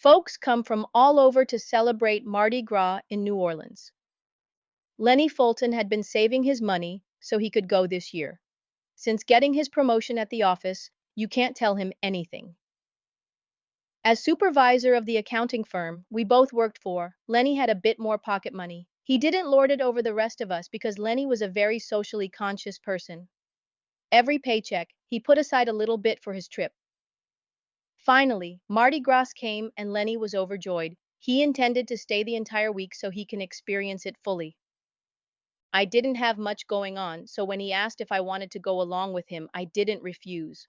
Folks come from all over to celebrate Mardi Gras in New Orleans. Lenny Fulton had been saving his money so he could go this year. Since getting his promotion at the office, you can't tell him anything. As supervisor of the accounting firm we both worked for, Lenny had a bit more pocket money. He didn't lord it over the rest of us because Lenny was a very socially conscious person. Every paycheck, he put aside a little bit for his trip. Finally, Mardi Gras came and Lenny was overjoyed. He intended to stay the entire week so he can experience it fully. I didn't have much going on, so when he asked if I wanted to go along with him, I didn't refuse.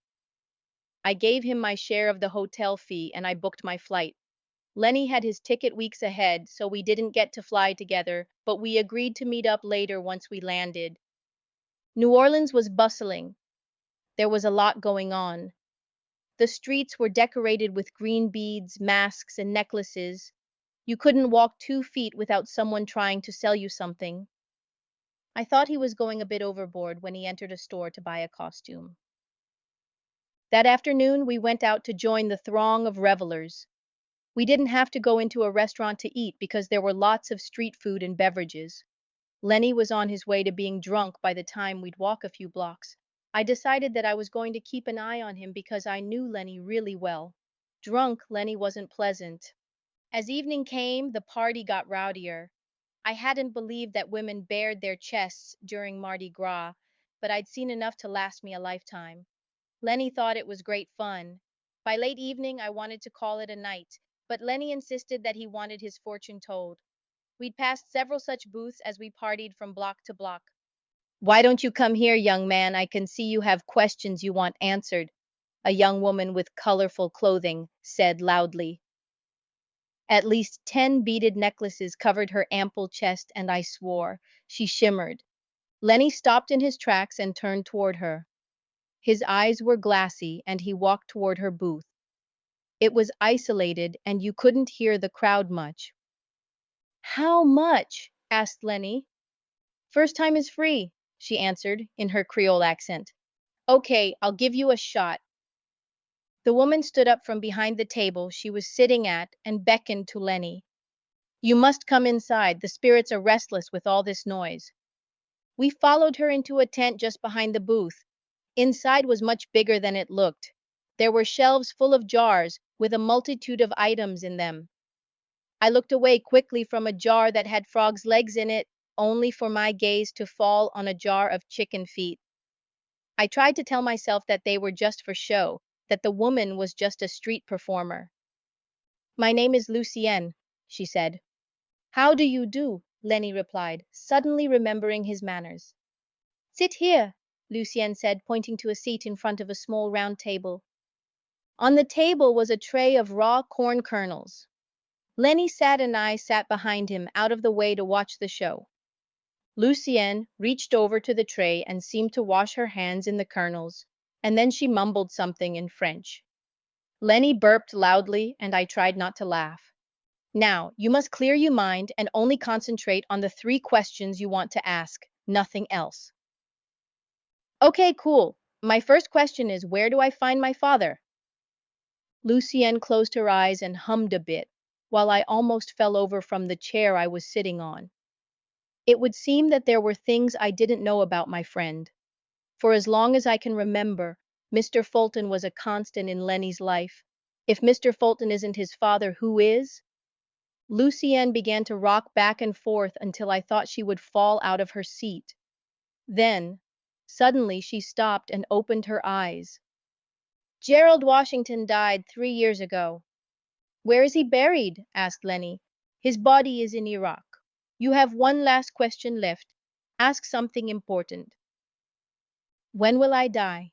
I gave him my share of the hotel fee and I booked my flight. Lenny had his ticket weeks ahead, so we didn't get to fly together, but we agreed to meet up later once we landed. New Orleans was bustling. There was a lot going on. The streets were decorated with green beads, masks, and necklaces. You couldn't walk 2 feet without someone trying to sell you something. I thought he was going a bit overboard when he entered a store to buy a costume. That afternoon, we went out to join the throng of revelers. We didn't have to go into a restaurant to eat because there were lots of street food and beverages. Lenny was on his way to being drunk by the time we'd walk a few blocks. I decided that I was going to keep an eye on him because I knew Lenny really well. Drunk, Lenny wasn't pleasant. As evening came, the party got rowdier. I hadn't believed that women bared their chests during Mardi Gras, but I'd seen enough to last me a lifetime. Lenny thought it was great fun. By late evening, I wanted to call it a night, but Lenny insisted that he wanted his fortune told. We'd passed several such booths as we partied from block to block. "Why don't you come here, young man? I can see you have questions you want answered," a young woman with colorful clothing said loudly. At least 10 beaded necklaces covered her ample chest, and I swore. She shimmered. Lenny stopped in his tracks and turned toward her. His eyes were glassy, and he walked toward her booth. It was isolated, and you couldn't hear the crowd much. "How much?" asked Lenny. "First time is free," she answered in her Creole accent. "Okay, I'll give you a shot." The woman stood up from behind the table she was sitting at and beckoned to Lenny. "You must come inside. The spirits are restless with all this noise." We followed her into a tent just behind the booth. Inside was much bigger than it looked. There were shelves full of jars with a multitude of items in them. I looked away quickly from a jar that had frog's legs in it, only for my gaze to fall on a jar of chicken feet. I tried to tell myself that they were just for show, that the woman was just a street performer. "My name is Lucienne," she said. "How do you do?" Lenny replied, suddenly remembering his manners. "Sit here," Lucienne said, pointing to a seat in front of a small round table. On the table was a tray of raw corn kernels. Lenny sat and I sat behind him, out of the way to watch the show. Lucienne reached over to the tray and seemed to wash her hands in the kernels, and then she mumbled something in French. Lenny burped loudly, and I tried not to laugh. "Now, you must clear your mind and only concentrate on the 3 questions you want to ask, nothing else." "Okay, cool. My first question is, where do I find my father?" Lucienne closed her eyes and hummed a bit, while I almost fell over from the chair I was sitting on. It would seem that there were things I didn't know about my friend. For as long as I can remember, Mr. Fulton was a constant in Lenny's life. If Mr. Fulton isn't his father, who is? Lucienne began to rock back and forth until I thought she would fall out of her seat. Then, suddenly she stopped and opened her eyes. "Gerald Washington died 3 years ago." "Where is he buried?" asked Lenny. "His body is in Iraq." "You have one last question left. Ask something important." "When will I die?"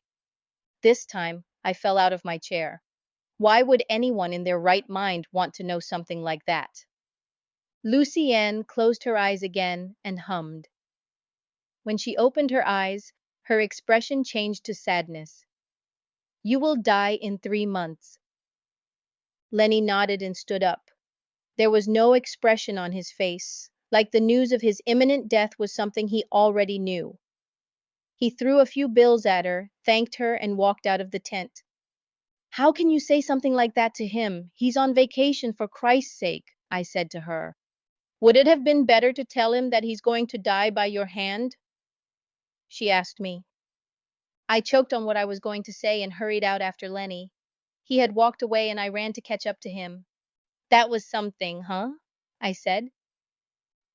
This time, I fell out of my chair. Why would anyone in their right mind want to know something like that? Lucienne closed her eyes again and hummed. When she opened her eyes, her expression changed to sadness. "You will die in 3 months." Lenny nodded and stood up. There was no expression on his face, like the news of his imminent death was something he already knew. He threw a few bills at her, thanked her, and walked out of the tent. How can you say something like that to him? He's on vacation, for Christ's sake, I said to her. Would it have been better to tell him that he's going to die by your hand? She asked me. I choked on what I was going to say and hurried out after Lenny. He had walked away and I ran to catch up to him. That was something, huh? I said.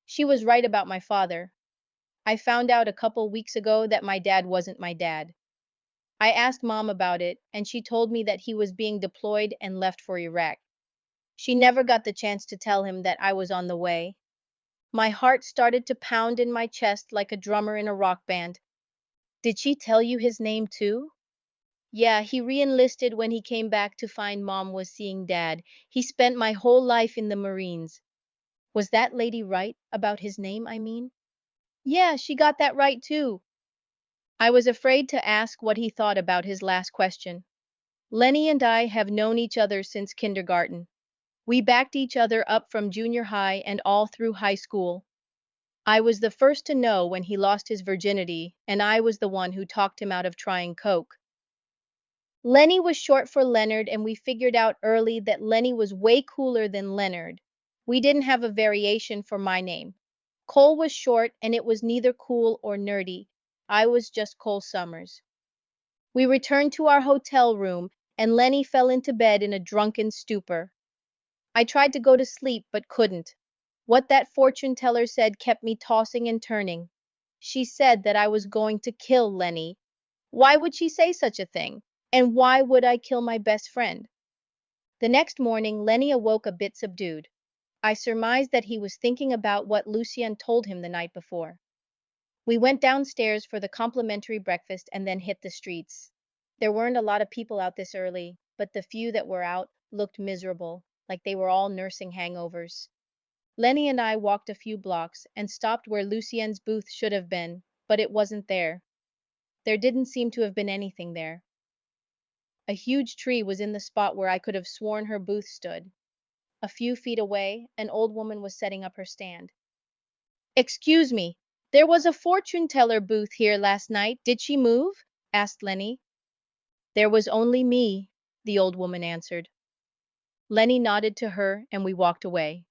She was right about my father. I found out a couple weeks ago that my dad wasn't my dad. I asked Mom about it, and she told me that he was being deployed and left for Iraq. She never got the chance to tell him that I was on the way. My heart started to pound in my chest like a drummer in a rock band. Did she tell you his name too? Yeah, he re-enlisted when he came back to find Mom was seeing Dad. He spent my whole life in the Marines. Was that lady right about his name, I mean? Yeah, she got that right too. I was afraid to ask what he thought about his last question. Lenny and I have known each other since kindergarten. We backed each other up from junior high and all through high school. I was the first to know when he lost his virginity, and I was the one who talked him out of trying coke. Lenny was short for Leonard, and we figured out early that Lenny was way cooler than Leonard. We didn't have a variation for my name. Cole was short, and it was neither cool or nerdy. I was just Cole Summers. We returned to our hotel room, and Lenny fell into bed in a drunken stupor. I tried to go to sleep, but couldn't. What that fortune teller said kept me tossing and turning. She said that I was going to kill Lenny. Why would she say such a thing? And why would I kill my best friend? The next morning, Lenny awoke a bit subdued. I surmised that he was thinking about what Lucien told him the night before. We went downstairs for the complimentary breakfast and then hit the streets. There weren't a lot of people out this early, but the few that were out looked miserable, like they were all nursing hangovers. Lenny and I walked a few blocks and stopped where Lucien's booth should have been, but it wasn't there. There didn't seem to have been anything there. A huge tree was in the spot where I could have sworn her booth stood. A few feet away, an old woman was setting up her stand. Excuse me, there was a fortune teller booth here last night. Did she move? Asked Lenny. There was only me, the old woman answered. Lenny nodded to her and we walked away.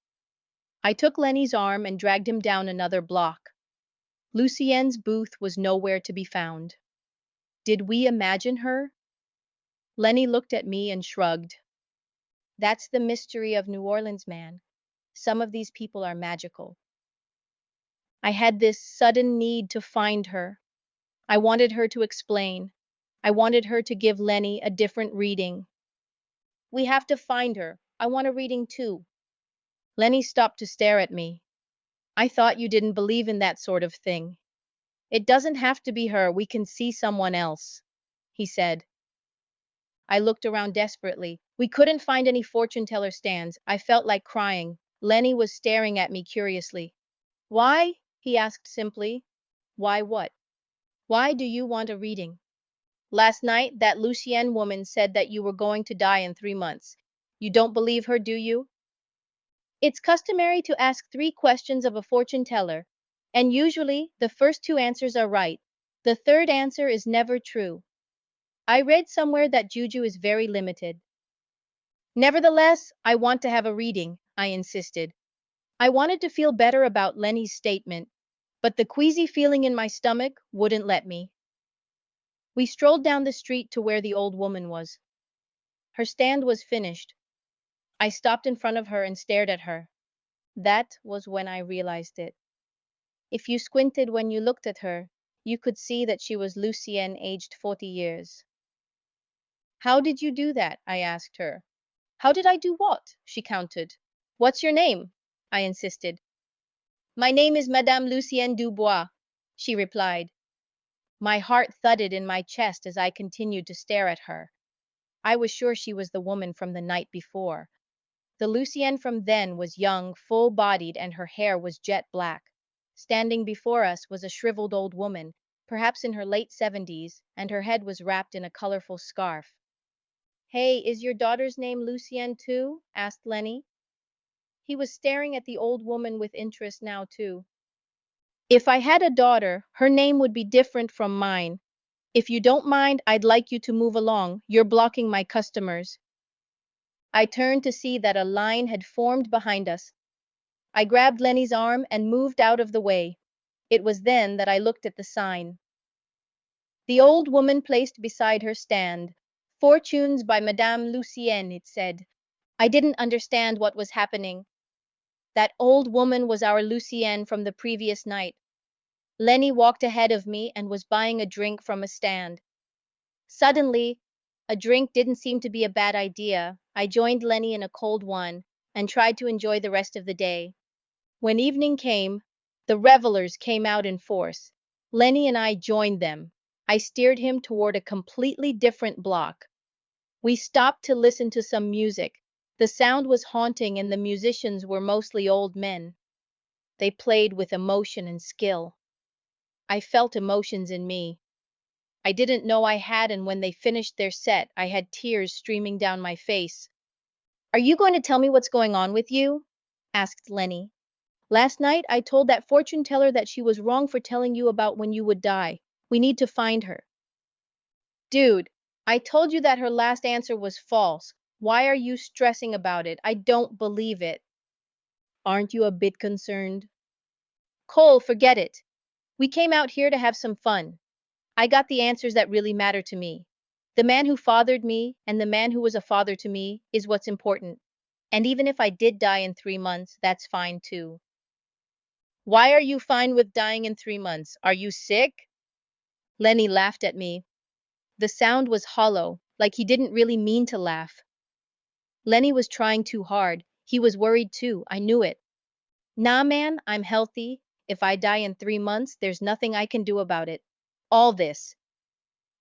I took Lenny's arm and dragged him down another block. Lucien's booth was nowhere to be found. Did we imagine her? Lenny looked at me and shrugged. That's the mystery of New Orleans, man. Some of these people are magical. I had this sudden need to find her. I wanted her to explain. I wanted her to give Lenny a different reading. We have to find her. I want a reading too. Lenny stopped to stare at me. I thought you didn't believe in that sort of thing. It doesn't have to be her. We can see someone else, he said. I looked around desperately. We couldn't find any fortune teller stands. I felt like crying. Lenny was staring at me curiously. Why? He asked simply. Why what? Why do you want a reading? Last night, that Lucienne woman said that you were going to die in 3 months. You don't believe her, do you? It's customary to ask 3 questions of a fortune teller, and usually the first 2 answers are right. The third answer is never true. I read somewhere that Juju is very limited. Nevertheless, I want to have a reading, I insisted. I wanted to feel better about Lenny's statement, but the queasy feeling in my stomach wouldn't let me. We strolled down the street to where the old woman was. Her stand was finished. I stopped in front of her and stared at her. That was when I realized it. If you squinted when you looked at her, you could see that she was Lucienne, aged 40 years. How did you do that? I asked her. How did I do what? She countered. What's your name? I insisted. My name is Madame Lucienne Dubois, she replied. My heart thudded in my chest as I continued to stare at her. I was sure she was the woman from the night before. The Lucienne from then was young, full-bodied, and her hair was jet black. Standing before us was a shriveled old woman, perhaps in her late 70s, and her head was wrapped in a colorful scarf. Hey, is your daughter's name Lucienne too? Asked Lenny. He was staring at the old woman with interest now too. If I had a daughter, her name would be different from mine. If you don't mind, I'd like you to move along. You're blocking my customers. I turned to see that a line had formed behind us. I grabbed Lenny's arm and moved out of the way. It was then that I looked at the sign. The old woman placed beside her stand. Fortunes by Madame Lucienne, it said. I didn't understand what was happening. That old woman was our Lucienne from the previous night. Lenny walked ahead of me and was buying a drink from a stand. Suddenly, a drink didn't seem to be a bad idea. I joined Lenny in a cold one and tried to enjoy the rest of the day. When evening came, the revelers came out in force. Lenny and I joined them. I steered him toward a completely different block. We stopped to listen to some music. The sound was haunting and the musicians were mostly old men. They played with emotion and skill. I felt emotions in me. I didn't know I had, and when they finished their set, I had tears streaming down my face. Are you going to tell me what's going on with you? Asked Lenny. Last night, I told that fortune teller that she was wrong for telling you about when you would die. We need to find her. Dude, I told you that her last answer was false. Why are you stressing about it? I don't believe it. Aren't you a bit concerned? Cole, forget it. We came out here to have some fun. I got the answers that really matter to me. The man who fathered me and the man who was a father to me is what's important. And even if I did die in 3 months, that's fine too. Why are you fine with dying in 3 months? Are you sick? Lenny laughed at me. The sound was hollow, like he didn't really mean to laugh. Lenny was trying too hard. He was worried too. I knew it. Nah, man, I'm healthy. If I die in 3 months, there's nothing I can do about it. All this,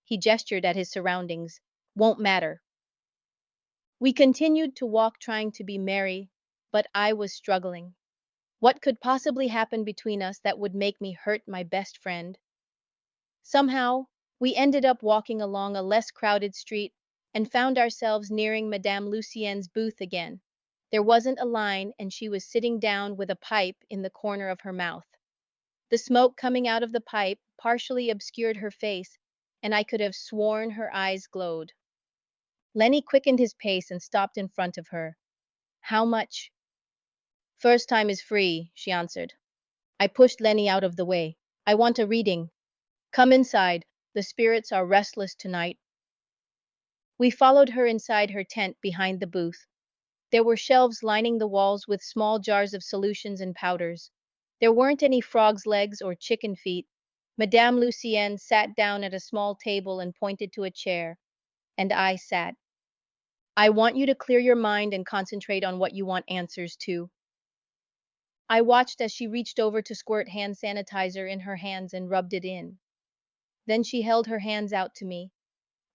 he gestured at his surroundings, won't matter. We continued to walk trying to be merry, but I was struggling. What could possibly happen between us that would make me hurt my best friend? Somehow, we ended up walking along a less crowded street and found ourselves nearing Madame Lucienne's booth again. There wasn't a line, and she was sitting down with a pipe in the corner of her mouth. The smoke coming out of the pipe partially obscured her face, and I could have sworn her eyes glowed. Lenny quickened his pace and stopped in front of her. How much? First time is free, she answered. I pushed Lenny out of the way. I want a reading. Come inside. The spirits are restless tonight. We followed her inside her tent behind the booth. There were shelves lining the walls with small jars of solutions and powders. There weren't any frogs' legs or chicken feet. Madame Lucienne sat down at a small table and pointed to a chair, and I sat. I want you to clear your mind and concentrate on what you want answers to. I watched as she reached over to squirt hand sanitizer in her hands and rubbed it in. Then she held her hands out to me.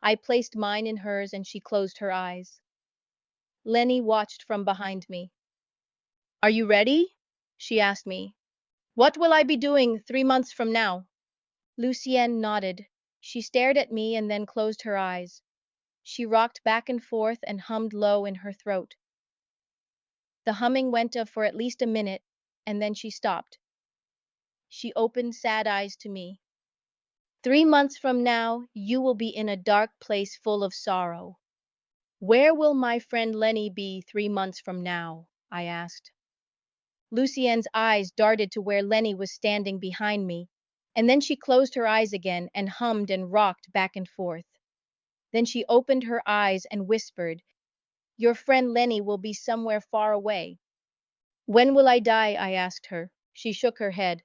I placed mine in hers and she closed her eyes. Lenny watched from behind me. Are you ready? She asked me. What will I be doing 3 months from now? Lucienne nodded. She stared at me and then closed her eyes. She rocked back and forth and hummed low in her throat. The humming went on for at least a minute, and then she stopped. She opened sad eyes to me. 3 months from now, you will be in a dark place full of sorrow. Where will my friend Lenny be 3 months from now? I asked. Lucienne's eyes darted to where Lenny was standing behind me, and then she closed her eyes again and hummed and rocked back and forth. Then she opened her eyes and whispered, Your friend Lenny will be somewhere far away. When will I die? I asked her. She shook her head.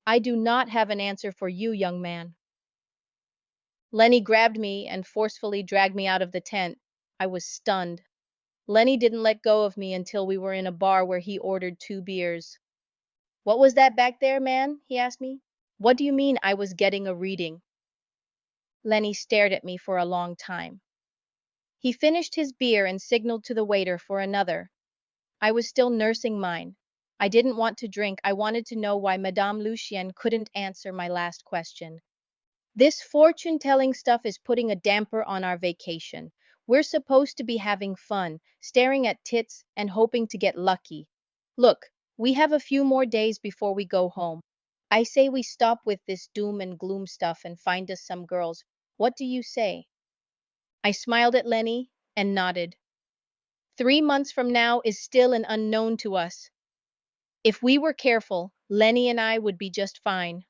I do not have an answer for you, young man. Lenny grabbed me and forcefully dragged me out of the tent. I was stunned. Lenny didn't let go of me until we were in a bar where he ordered 2 beers. What was that back there, man? He asked me. What do you mean I was getting a reading? Lenny stared at me for a long time. He finished his beer and signaled to the waiter for another. I was still nursing mine. I didn't want to drink. I wanted to know why Madame Lucienne couldn't answer my last question. This fortune-telling stuff is putting a damper on our vacation. We're supposed to be having fun, staring at tits and hoping to get lucky. Look, we have a few more days before we go home. I say we stop with this doom and gloom stuff and find us some girls. What do you say? I smiled at Lenny and nodded. 3 months from now is still an unknown to us. If we were careful, Lenny and I would be just fine.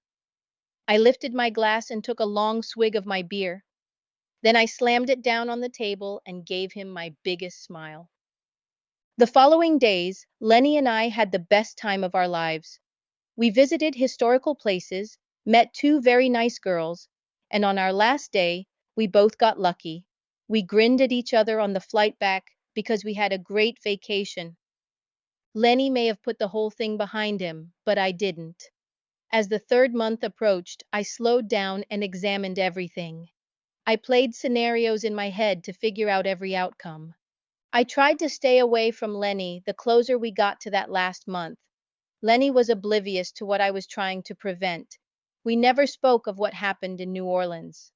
I lifted my glass and took a long swig of my beer. Then I slammed it down on the table and gave him my biggest smile. The following days, Lenny and I had the best time of our lives. We visited historical places, met two very nice girls, and on our last day, we both got lucky. We grinned at each other on the flight back because we had a great vacation. Lenny may have put the whole thing behind him, but I didn't. As the third month approached, I slowed down and examined everything. I played scenarios in my head to figure out every outcome. I tried to stay away from Lenny the closer we got to that last month. Lenny was oblivious to what I was trying to prevent. We never spoke of what happened in New Orleans.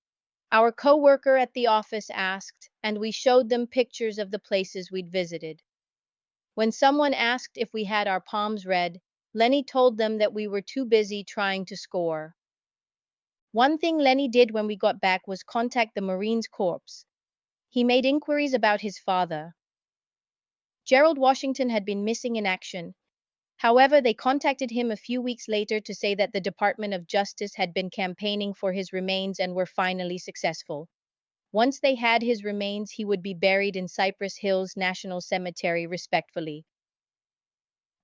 Our coworker at the office asked, and we showed them pictures of the places we'd visited. When someone asked if we had our palms read, Lenny told them that we were too busy trying to score. One thing Lenny did when we got back was contact the Marines Corps. He made inquiries about his father. Gerald Washington had been missing in action. However, they contacted him a few weeks later to say that the Department of Justice had been campaigning for his remains and were finally successful. Once they had his remains, he would be buried in Cypress Hills National Cemetery respectfully.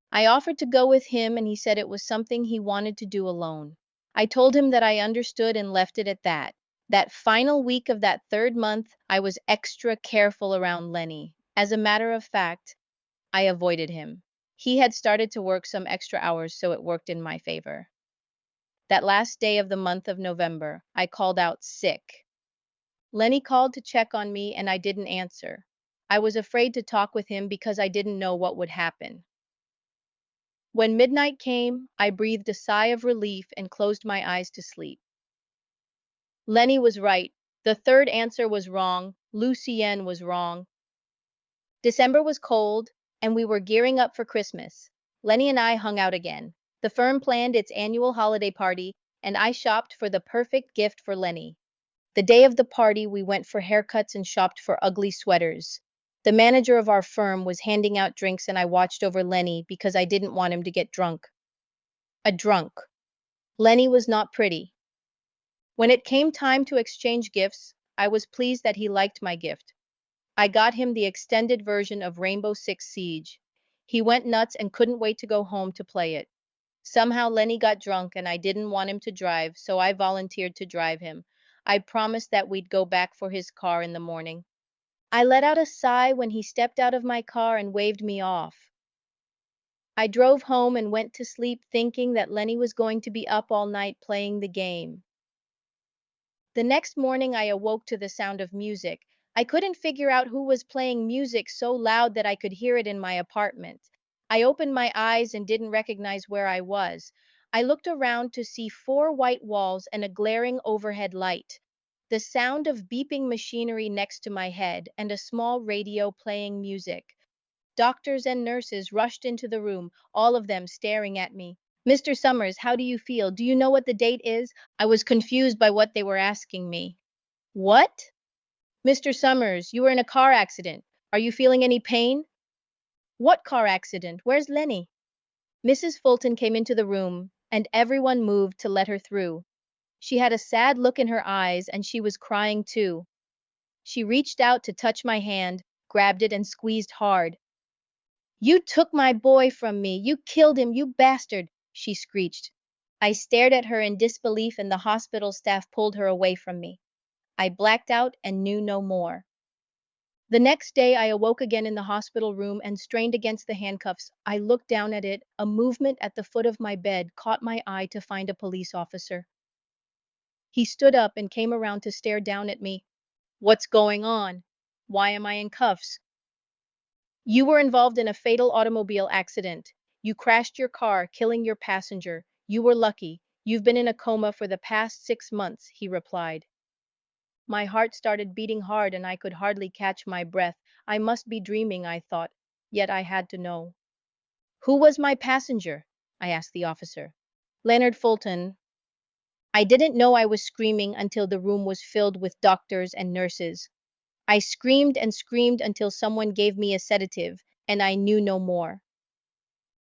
I offered to go with him, and he said it was something he wanted to do alone. I told him that I understood and left it at that. That final week of that third month, I was extra careful around Lenny. As a matter of fact, I avoided him. He had started to work some extra hours, so it worked in my favor. That last day of the month of November, I called out sick. Lenny called to check on me, and I didn't answer. I was afraid to talk with him because I didn't know what would happen. When midnight came, I breathed a sigh of relief and closed my eyes to sleep. Lenny was right. The third answer was wrong. Lucienne was wrong. December was cold, and we were gearing up for Christmas. Lenny and I hung out again. The firm planned its annual holiday party, and I shopped for the perfect gift for Lenny. The day of the party, we went for haircuts and shopped for ugly sweaters. The manager of our firm was handing out drinks, and I watched over Lenny because I didn't want him to get drunk. A drunk. Lenny was not pretty. When it came time to exchange gifts, I was pleased that he liked my gift. I got him the extended version of Rainbow Six Siege. He went nuts and couldn't wait to go home to play it. Somehow Lenny got drunk and I didn't want him to drive, so I volunteered to drive him. I promised that we'd go back for his car in the morning. I let out a sigh when he stepped out of my car and waved me off. I drove home and went to sleep thinking that Lenny was going to be up all night playing the game. The next morning I awoke to the sound of music. I couldn't figure out who was playing music so loud that I could hear it in my apartment. I opened my eyes and didn't recognize where I was. I looked around to see four white walls and a glaring overhead light. The sound of beeping machinery next to my head and a small radio playing music. Doctors and nurses rushed into the room, all of them staring at me. Mr. Summers, how do you feel? Do you know what the date is? I was confused by what they were asking me. What? Mr. Summers, you were in a car accident. Are you feeling any pain? What car accident? Where's Lenny? Mrs. Fulton came into the room, and everyone moved to let her through. She had a sad look in her eyes, and she was crying too. She reached out to touch my hand, grabbed it, and squeezed hard. You took my boy from me. You killed him, you bastard, she screeched. I stared at her in disbelief, and the hospital staff pulled her away from me. I blacked out and knew no more. The next day I awoke again in the hospital room and strained against the handcuffs. I looked down at it. A movement at the foot of my bed caught my eye to find a police officer. He stood up and came around to stare down at me. What's going on? Why am I in cuffs? You were involved in a fatal automobile accident. You crashed your car, killing your passenger. You were lucky. You've been in a coma for the past 6 months, he replied. My heart started beating hard and I could hardly catch my breath. I must be dreaming, I thought, yet I had to know. Who was my passenger? I asked the officer. Leonard Fulton, I didn't know I was screaming until the room was filled with doctors and nurses. I screamed and screamed until someone gave me a sedative, and I knew no more.